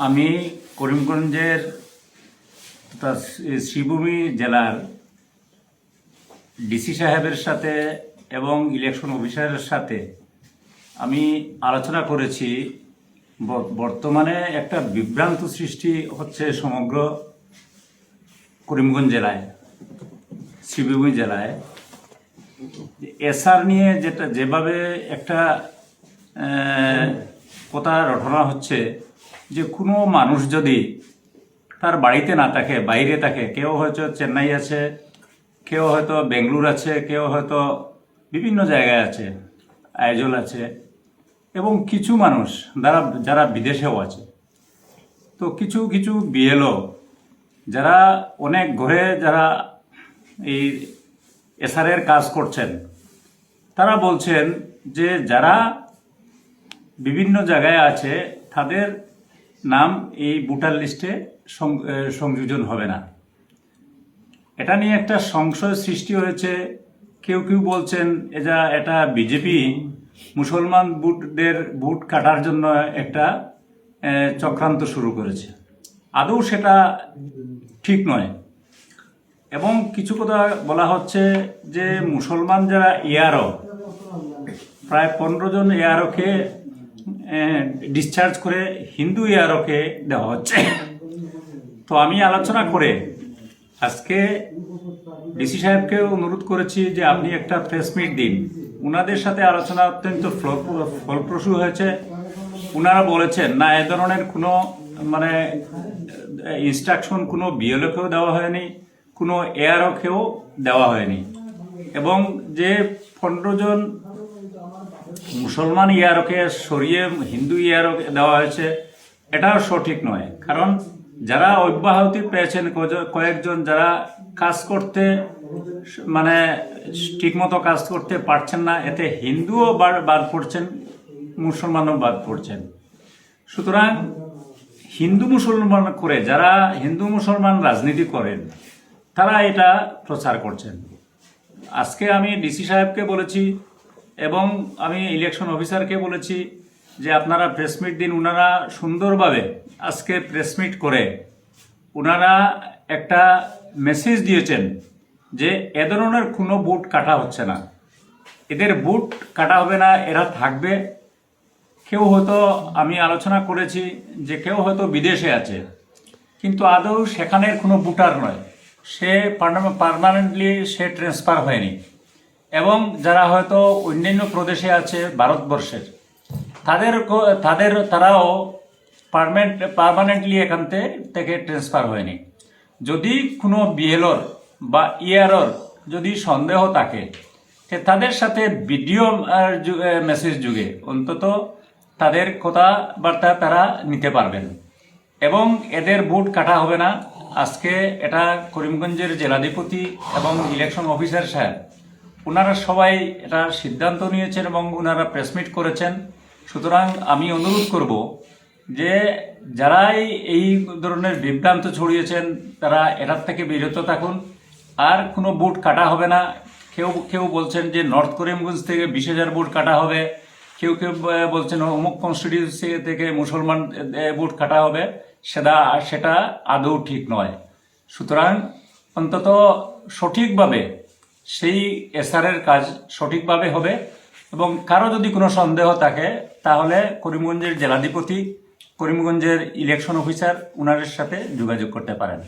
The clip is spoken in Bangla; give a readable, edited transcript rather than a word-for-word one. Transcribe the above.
আমি করিমগঞ্জের শ্রীভূমি জেলার ডিসি সাহেবের সাথে এবং ইলেকশন অফিসারের সাথে আমি আলোচনা করেছি। বর্তমানে একটা বিভ্রান্ত সৃষ্টি হচ্ছে সমগ্র করিমগঞ্জ জেলায়, শ্রীভূমি জেলায়। এসআর নিয়ে যেভাবে একটা কথা রটনা হচ্ছে যে কোনো মানুষ যদি তার বাড়িতে না থাকে, বাইরে থাকে, কেউ হয়তো চেন্নাই আছে, কেউ হয়তো বেঙ্গলুর আছে, কেউ হয়তো বিভিন্ন জায়গায় আছে, আইজল আছে, এবং কিছু মানুষ যারা বিদেশেও আছে। তো কিছু কিছু বিএলও যারা অনেক ঘরে যারা এই এসআরের কাজ করছেন, তারা বলছেন যে যারা বিভিন্ন জায়গায় আছে তাদের নাম এই ভোটার লিস্টে সংযোজন হবে না। এটা নিয়ে একটা সংশয় সৃষ্টি হয়েছে। কেউ কেউ বলছেন এটা বিজেপি মুসলমান ভোট কাটার জন্য একটা চক্রান্ত শুরু করেছে। আদৌ সেটা ঠিক নয়। এবং কিছু কথা বলা হচ্ছে যে মুসলমান যারা এআরও, প্রায় 15 জন এআরওকে ডিসচার্জ করে হিন্দু এআরওকে দেওয়া হচ্ছে। তো আমি আলোচনা করে আজকে ডিসি সাহেবকে অনুরোধ করেছি যে আপনি একটা প্রেস মিট দিন। উনাদের সাথে আলোচনা অত্যন্ত ফলপ্রসূ হয়েছে। উনারা বলেছেন না, এ ধরনের কোনো ইনস্ট্রাকশন কোনো বিএলওকেও দেওয়া হয়নি, কোনো এআরওকেও দেওয়া হয়নি। এবং যে 15 জন মুসলমান ইয়ারকে সরিয়ে হিন্দু ইয়ারও দেওয়া হয়েছে, এটাও সঠিক নয়। কারণ যারা অব্যাহতি পেয়েছেন, কয়েকজন যারা কাজ করতে ঠিকমতো কাজ করতে পারছেন না, এতে হিন্দুও বাদ পড়ছেন, মুসলমানও বাদ পড়ছেন। সুতরাং হিন্দু মুসলমান করে যারা হিন্দু মুসলমান রাজনীতি করেন, তারা এটা প্রচার করছেন। আজকে আমি ডিসি সাহেবকে বলেছি এবং আমি ইলেকশন অফিসারকে বলেছি যে আপনারা প্রেস মিট দিন। ওনারা সুন্দরভাবে আজকে প্রেস মিট করে ওনারা একটা মেসেজ দিয়েছেন যে এ ধরনের কোনো ভোট কাটা হচ্ছে না, এদের ভোট কাটা হবে না, এরা থাকবে। কেউ হয়তো আমি আলোচনা করেছি যে কেউ হয়তো বিদেশে আছে, কিন্তু আদৌ সেখানের কোনো ভোটার নয়, সে পার্মানেন্টলি সে ট্রান্সফার হয়নি। এবং যারা হয়তো অন্যান্য প্রদেশে আছে ভারতবর্ষের, তারাও পার্মানেন্টলি এখান থেকে ট্রান্সফার হয়নি। যদি কোনো বিএলওর বা ইআরওর যদি সন্দেহ থাকে, তাদের সাথে ভিডিও মেসেজ যুগে অন্তত তাদের কথাবার্তা তারা নিতে পারবেন এবং এদের ভোট কাটা হবে না। আজকে এটা করিমগঞ্জের জেলাধিপতি এবং ইলেকশন অফিসার সাহেব ওনারা সবাই এটা সিদ্ধান্ত নিয়েছেন এবং ওনারা প্রেসমিট করেছেন। সুতরাং আমি অনুরোধ করব যে যারাই এই ধরনের বিভ্রান্ত ছড়িয়েছেন তারা এটার থেকে বিরত থাকুন। আর কোনো ভোট কাটা হবে না। কেউ বলছেন যে নর্থ করিমগঞ্জ থেকে 20,000 ভোট কাটা হবে, কেউ বলছেন অমুক কনস্টিটিউয়েন্সি থেকে মুসলমান ভোট কাটা হবে। সেটা আদৌ ঠিক নয়। সুতরাং অন্তত সঠিকভাবে সেই এসআরের কাজ সঠিকভাবে হবে। এবং কারো যদি কোনো সন্দেহ থাকে তাহলে করিমগঞ্জের জেলাধিপতি, করিমগঞ্জের ইলেকশন অফিসার ওনাদের সাথে যোগাযোগ করতে পারেন।